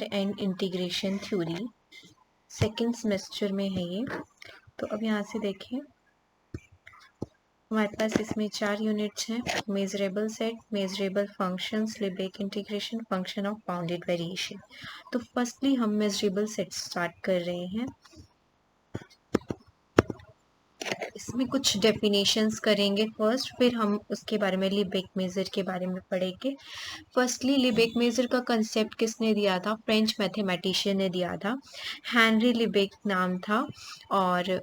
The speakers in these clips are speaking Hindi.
Major and integration theory, second semester में है ये। तो अब यहाँ से देखें, हमारे पास इसमें 4 यूनिट्स हैं, measurable set, measurable functions, Lebesgue integration, function of bounded variation. तो फर्स्टली हम मेजरेबल सेट स्टार्ट कर रहे हैं। इसमें कुछ डेफिनेशंस करेंगे फर्स्ट, फिर हम उसके बारे में लिबेक मेजर के बारे में पढ़ेंगे। फर्स्टली लिबेक मेजर का कंसेप्ट किसने दिया था? फ्रेंच मैथमेटिशियन ने दिया था, हेनरी लिबेक नाम था। और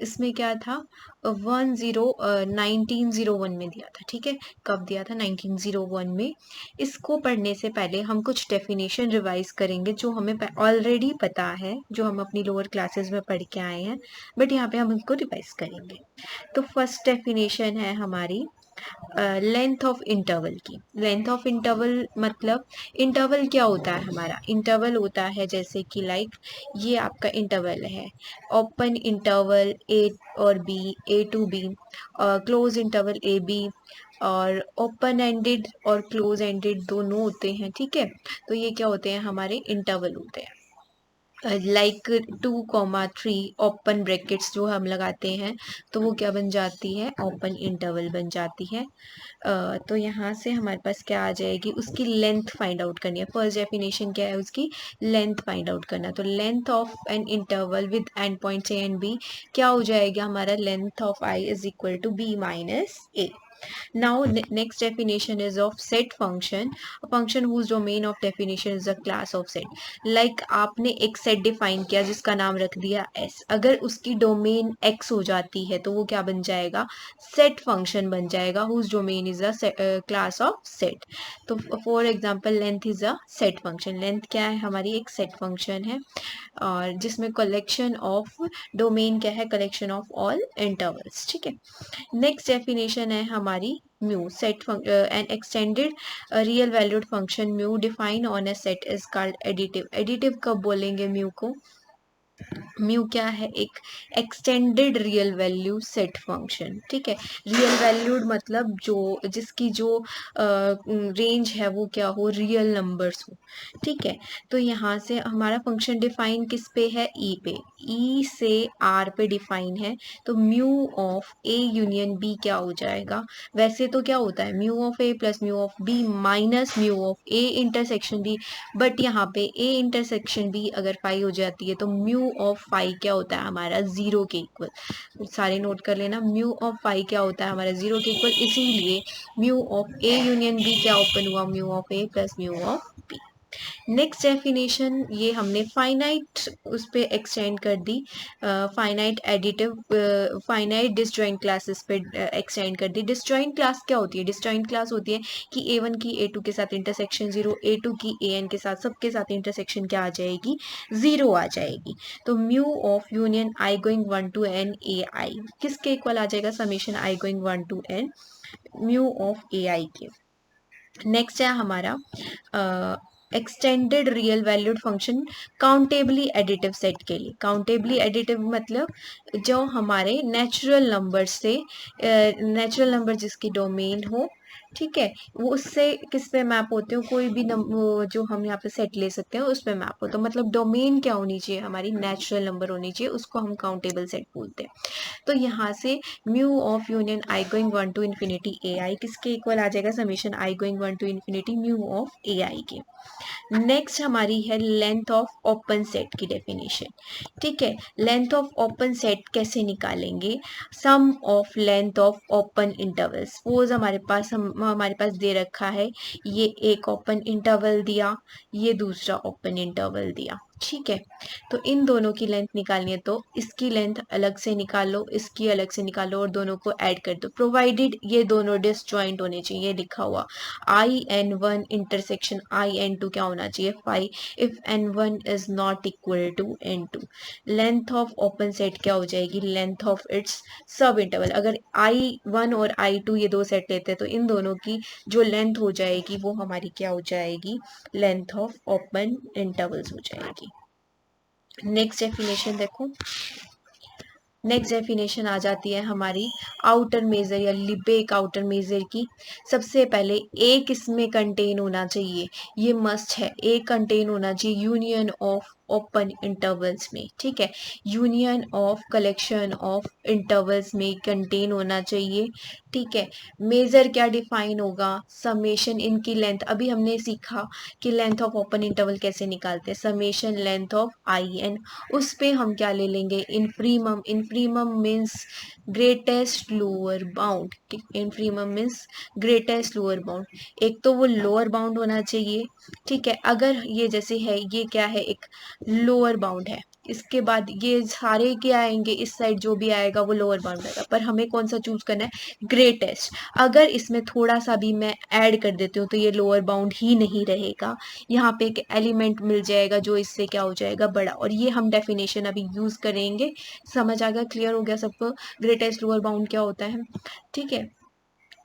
इसमें क्या था, 1901 में दिया था। ठीक है, कब दिया था? 1901 में। इसको पढ़ने से पहले हम कुछ डेफिनेशन रिवाइज करेंगे जो हमें ऑलरेडी पता है, जो हम अपनी लोअर क्लासेस में पढ़ के आए हैं, बट यहाँ पे हम इनको रिवाइज करेंगे। तो फर्स्ट डेफिनेशन है हमारी लेंथ ऑफ इंटरवल की। लेंथ ऑफ इंटरवल मतलब, इंटरवल क्या होता है हमारा? इंटरवल होता है जैसे कि लाइक ये आपका इंटरवल है, ओपन इंटरवल ए और B, A to B, close interval A B, और ओपन एंडेड और क्लोज एंडेड दोनों होते हैं। ठीक है, तो ये क्या होते हैं? हमारे इंटरवल होते हैं। लाइक 2,3 ओपन ब्रैकेट्स जो हम लगाते हैं, तो वो क्या बन जाती है? ओपन इंटरवल बन जाती है। तो यहाँ से हमारे पास क्या आ जाएगी? उसकी लेंथ फाइंड आउट करनी है। फर्स्ट डेफिनेशन क्या है उसकी? लेंथ फाइंड आउट करना। तो length of an interval with end points A and B क्या हो जाएगा हमारा? Length of I is equal to B minus A. Now next definition is of set function, a function whose domain of definition is a class of set. Like आपने एक set define किया जिसका नाम रख दिया s, अगर उसकी domain x हो जाती है तो वो क्या बन जाएगा? set function बन जाएगा whose domain is a class of set. तो for example length is a set function. length क्या है हमारी? एक set function है, और जिसमें collection of domain क्या है? collection of all intervals. ठीक है, नेक्स्ट डेफिनेशन है हमारी mu, set N extended real valued function mu define on a set is called additive. Additive कब बोलेंगे म्यू को? म्यू क्या है? एक extended real value set function. ठीक है, रियल वैल्यूड मतलब जो जिसकी जो रेंज है वो क्या हो? रियल नंबर्स हो। ठीक है, तो यहाँ से हमारा फंक्शन डिफाइन किस पे है? ई पे, ई से आर पे डिफाइन है। तो mu of A union B क्या हो जाएगा? वैसे तो क्या होता है? Mu of A plus mu of B minus mu of A intersection B, but यहाँ पे ए इंटरसेक्शन बी अगर फाई हो जाती है तो म्यू ऑफ फाई क्या होता है हमारा? 0 के इक्वल। सारे नोट कर लेना, म्यू ऑफ फाई क्या होता है हमारा? 0 के इक्वल। इसीलिए mu of A union B क्या ओपन हुआ? Mu of A plus mu of B. Next definition ये हमने फाइनाइट उस पे एक्सटेंड कर दी, finite additive, finite disjoint classes पे एक्सटेंड कर दी। डिसजॉइंट क्लास क्या होती है? डिसजॉइंट क्लास होती है कि A1 की A2 के साथ इंटरसेक्शन 0, A2 की AN के साथ, सबके साथ इंटरसेक्शन क्या आ जाएगी? 0 आ जाएगी। तो mu of union I going 1 to n A I किसके इक्वल आ जाएगा? Summation I going 1 to n mu of A I के। नेक्स्ट है हमारा extended real valued function countably additive set के लिए। काउंटेबली एडिटिव मतलब जो हमारे नेचुरल नंबर से, नेचुरल नंबर जिसकी डोमेन हो, ठीक है, वो उससे किस पे मैप होते हो? कोई भी जो हम यहाँ पे सेट ले सकते हैं उस पे मैप होता है। मतलब डोमेन क्या होनी चाहिए हमारी? नेचुरल नंबर होनी चाहिए, उसको हम काउंटेबल सेट बोलते हैं। तो यहाँ से mu of union I going 1 to infinity A I किसके इक्वल आ जाएगा? Summation I going 1 to infinity mu of A I के। नेक्स्ट हमारी है लेंथ ऑफ ओपन सेट की डेफिनेशन। ठीक है, लेंथ ऑफ ओपन सेट कैसे निकालेंगे? Sum of length of open interval. Suppose हमारे पास दे रखा है, ये एक ओपन इंटरवल दिया, ये दूसरा ओपन इंटरवल दिया। ठीक है, तो इन दोनों की लेंथ निकालनी है तो इसकी लेंथ अलग से निकालो, इसकी अलग से निकालो और दोनों को ऐड कर दो, प्रोवाइडेड ये दोनों डिसजॉइंट होने चाहिए। लिखा हुआ IN1 इंटरसेक्शन IN2 क्या होना चाहिए? 5 if N1 is not equal to N2। Length of open set क्या हो जाएगी? Length of its sub interval. अगर I1 और I2 ये दो सेट लेते हैं तो इन दोनों की जो लेंथ हो जाएगी वो हमारी क्या हो जाएगी? लेंथ ऑफ ओपन इंटरवल्स हो जाएगी। नेक्स्ट डेफिनेशन देखो, नेक्स्ट डेफिनेशन आ जाती है हमारी आउटर मेजर या लिबेक आउटर मेजर की। सबसे पहले ए किसमें कंटेन होना चाहिए, ये मस्ट है, ए कंटेन होना चाहिए यूनियन ऑफ ओपन इंटरवल्स में, ठीक है, union of collection of intervals में कंटेन होना चाहिए, ठीक है। मेजर क्या डिफाइन होगा, समेशन इनकी लेंथ, अभी हमने सीखा कि लेंथ ऑफ ओपन इंटरवल कैसे निकालते हैं, summation length of I N, उस पे हम क्या ले लेंगे, infimum, infimum means greatest lower bound, infimum means greatest lower bound, एक तो वो लोअर बाउंड होना चाहिए, ठीक है। अगर ये जैसे है, ये क्या है, एक लोअर बाउंड है, इसके बाद ये सारे क्या आएंगे, इस साइड जो भी आएगा वो लोअर बाउंड आएगा, पर हमें कौन सा चूज करना है, ग्रेटेस्ट। अगर इसमें थोड़ा सा भी मैं ऐड कर देती हूँ तो ये लोअर बाउंड ही नहीं रहेगा, यहाँ पे एक एलिमेंट मिल जाएगा जो इससे क्या हो जाएगा, बड़ा, और ये हम डेफिनेशन अभी यूज करेंगे। समझ आ गया, क्लियर हो गया सबको ग्रेटेस्ट लोअर बाउंड क्या होता है, ठीक है।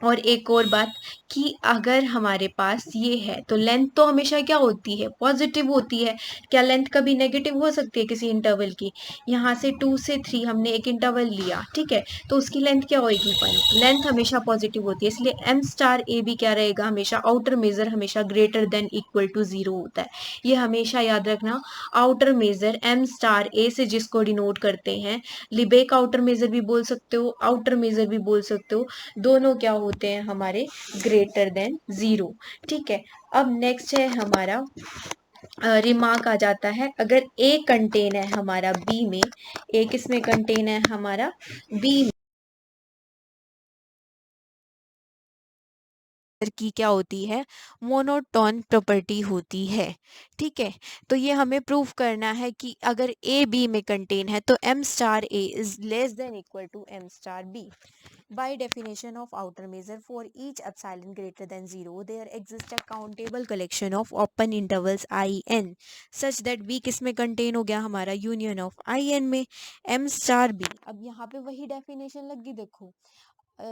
और एक और बात कि अगर हमारे पास ये है तो लेंथ तो हमेशा क्या होती है, पॉजिटिव होती है, क्या लेंथ कभी नेगेटिव हो सकती है किसी इंटरवल की, यहाँ से 2 से 3 हमने एक इंटरवल लिया, ठीक है, तो उसकी लेंथ क्या होगी, 1, लेंथ हमेशा पॉजिटिव होती है, इसलिए एम स्टार ए भी क्या रहेगा, हमेशा आउटर मेजर हमेशा ग्रेटर देन इक्वल टू 0 होता है, ये हमेशा याद रखना। आउटर मेजर एम स्टार ए से जिसको डिनोट करते हैं, लिबेक आउटर मेजर भी बोल सकते हो, आउटर मेजर भी बोल सकते हो, दोनों क्या होते हैं हमारे, ग्रेटर देन 0, ठीक है। अब नेक्स्ट है हमारा रिमार्क आ जाता है, अगर ए कंटेन है हमारा बी में, ए किस में कंटेन है हमारा, बी की क्या होती है, मोनोटोन प्रॉपर्टी होती है, ठीक है। तो ये हमें प्रूव करना है कि अगर ए बी में कंटेन है तो M star A is less than equal to M star B. By definition of outer measure, for each epsilon greater than 0, there exists a countable collection of open intervals in such that b किस में contain हो गया हमारा, union of in में m star b। अब यहाँ पे वही definition लगी, देखो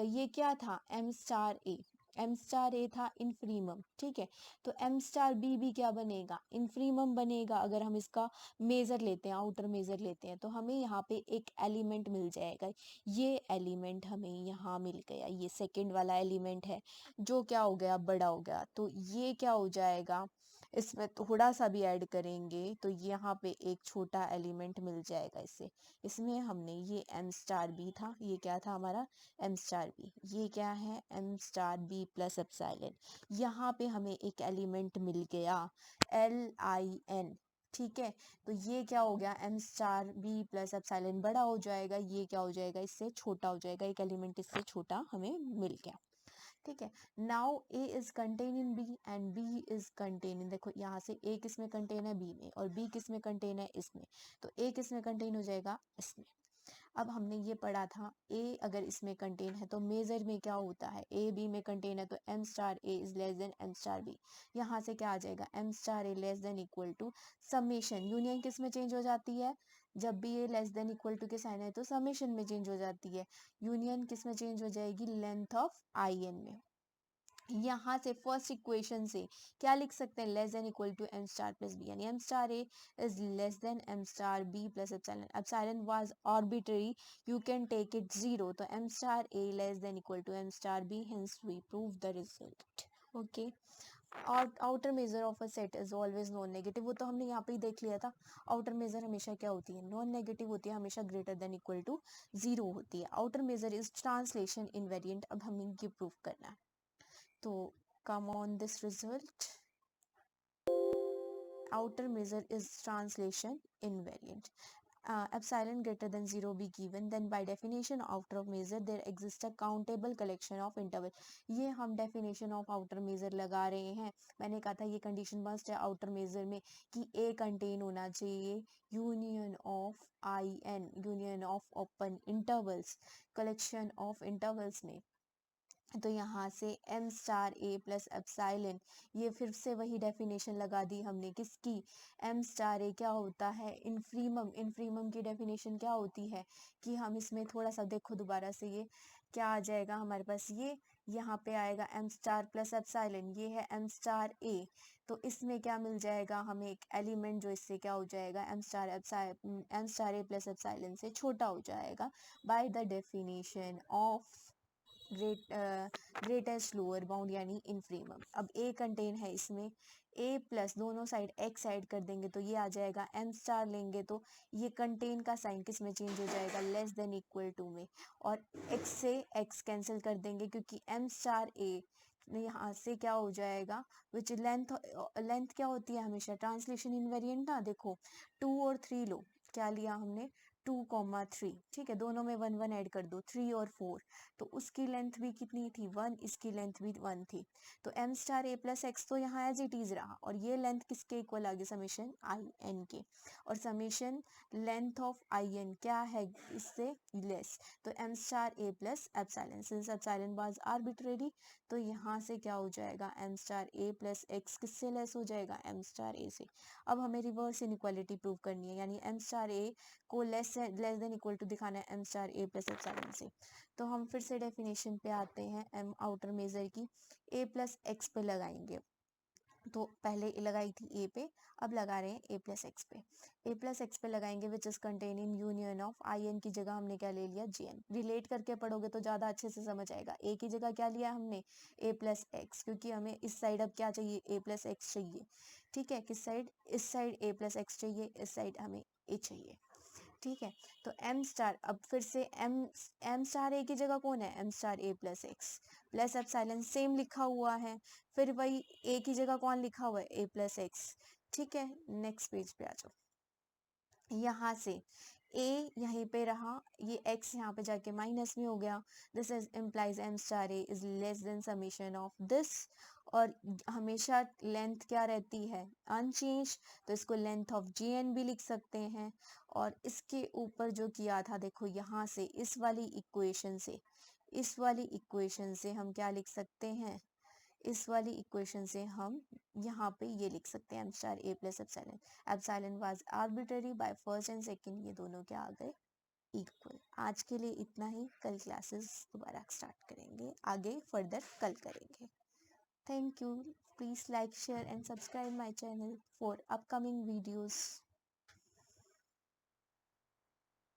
ये क्या था, m star a, m star a था इनफ्रीमम, ठीक है, तो m स्टार b भी क्या बनेगा, इनफ्रीमम बनेगा। अगर हम इसका मेजर लेते हैं, आउटर मेजर लेते हैं, तो हमें यहाँ पे एक एलिमेंट मिल जाएगा, ये एलिमेंट हमें यहाँ मिल गया, ये सेकंड वाला एलिमेंट है जो क्या हो गया, बड़ा हो गया, तो ये क्या हो जाएगा, इसमें थोड़ा सा भी ऐड करेंगे तो यहाँ पे एक छोटा एलिमेंट मिल जाएगा इससे, इसमें हमने ये m स्टार b था, ये क्या था हमारा m स्टार b, ये क्या है m star b plus epsilon, यहाँ पे हमें एक एलिमेंट मिल गया LIN, ठीक है। तो ये क्या हो गया, m star b plus epsilon बड़ा हो जाएगा, ये क्या हो जाएगा, इससे छोटा हो जाएगा, एक एलिमेंट इससे छोटा हमें मिल गया, ठीक है। Now a is contain in b and b is contain in, देखो यहाँ से a किस में कंटेन है, b में, और b किस में कंटेन है, इसमें, तो a किस में कंटेन हो जाएगा, इसमें। अब हमने ये पढ़ा था a अगर इसमें कंटेन है तो मेजर में क्या होता है, a b में कंटेन है तो m star a is less than m star b, यहाँ से क्या आ जाएगा, m star a less than equal to summation, union किस में चेंज हो जाती है, जब भी a less than equal to के साइन है तो समेशन में चेंज हो जाती है, यूनियन किस में चेंज हो जाएगी, लेंथ ऑफ आई एन में। यहाँ से फर्स्ट इक्वेशन से क्या लिख सकते हैं, less than equal to m star plus b, यानी m star a is less than m star b plus epsilon, epsilon was arbitrary, you can take it 0, तो m star a less than equal to m star b, hence we prove the result, okay. और outer measure of a set is always non negative, वो तो हमने यहाँ पे ही देख लिया था, आउटर मेजर हमेशा क्या होती है, नॉन नेगेटिव होती है, हमेशा ग्रेटर देन इक्वल टू 0 होती है। Outer measure is translation invariant, अब हमें ये प्रूव करना है, तो come on this result, outer measure is translation invariant, epsilon greater than 0 be given, then by definition outer measure there exists a countable collection of interval, ये हम definition of outer measure लगा रहे हैं, मैंने कहा था ये condition must है outer measure में कि a contain होना चाहिए union of in, union of open intervals, collection of intervals में, तो यहाँ से m star a plus epsilon, ये फिर से वही डेफिनेशन लगा दी हमने किसकी, m स्टार a क्या होता है, इनफ्रीमम, इनफ्रीमम की डेफिनेशन क्या होती है कि हम इसमें थोड़ा सा देखो दोबारा से, ये क्या आ जाएगा हमारे पास, ये यहाँ पे आएगा एम स्टार प्लस एप्सिलॉन, ये है एम स्टार ए। तो इसमें क्या मिल जाएगा हमें, एक एलिमेंट जो इससे क्या हो जाएगा, M star A plus epsilon से छोटा हो जाएगा by the definition of greatest lower bound यानी इनफीमम। अब ए कंटेन है इसमें, ए प्लस दोनों साइड एक्स साइड कर देंगे तो ये आ जाएगा, एम स्टार लेंगे तो ये कंटेन का साइन किस में चेंज हो जाएगा, लेस देन इक्वल टू में, और एक्स से एक्स कैंसिल कर देंगे क्योंकि एम स्टार ए यहाँ से क्या हो जाएगा, विच लेंथ क्या होती है हमेशा ट्रांसलेशन इनवेरिएंट ना, देखो 2 और 3 लो, क्या लिया हमने 2,3, ठीक है, दोनों में 1 1 ऐड कर दो, 3 और 4, तो उसकी लेंथ भी कितनी थी 1, इसकी लेंथ भी 1 थी। तो M star A plus x तो यहाँ एज इट इज रहा, और ये लेंथ किसके इक्वल आ गई, समेशन आई एन के, और summation length of I N क्या है इससे लेस, तो M star A plus epsilon, since epsilon was arbitrary, तो यहाँ से क्या हो जाएगा, M star A plus X किससे लेस हो जाएगा, एम स्टार ए से। अब हमें रिवर्स इनइक्वालिटी प्रूव करनी है, यानी एम स्टार ए को लेस देन इक्वल टू दिखाना है M star A plus epsilon से। तो हम फिर से डेफिनेशन पे आते हैं एम आउटर मेजर की, ए प्लस एक्स पे लगाएंगे, तो पहले लगाई थी ए पे, अब लगा रहे हैं ए प्लस एक्स पे। ए प्लस एक्स पे लगाएंगे which is contain in union of I N की जगह हमने क्या ले लिया, जी एन। रिलेट करके पढ़ोगे तो ज्यादा अच्छे से समझ आएगा, ए की जगह क्या लिया हमने, ए प्लस एक्स, क्योंकि हमें इस साइड अब क्या चाहिए, ए प्लस एक्स चाहिए, ठीक है, किस साइड, इस साइड ए प्लस एक्स चाहिए, इस साइड हमें ए चाहिए, ठीक है। तो एम स्टार, अब फिर से एम स्टार ए की जगह कौन है, M star A plus X plus epsilon same लिखा हुआ है, फिर वही ए की जगह कौन लिखा हुआ है, ए प्लस एक्स, ठीक है। नेक्स्ट पेज पे आ जाओ, यहाँ से a यहीं पे रहा, ये x यहाँ पे जाके माइनस में हो गया, this is implies M star A is less than summation of this, और हमेशा लेंथ क्या रहती है, अनचेंज, तो इसको लेंथ ऑफ जी एन भी लिख सकते हैं। और इसके ऊपर जो किया था देखो, यहाँ से इस वाली इक्वेशन से हम क्या लिख सकते हैं, इस वाली इक्वेशन से हम यहाँ पे ये लिख सकते हैं M star A plus epsilon, epsilon was arbitrary by first and second, ये दोनों क्या आ गए, इक्वल। आज के लिए इतना ही, कल क्लासेस दोबारा स्टार्ट करेंगे, आगे फर्दर कल करेंगे। Thank you, please like share and subscribe my channel for upcoming videos.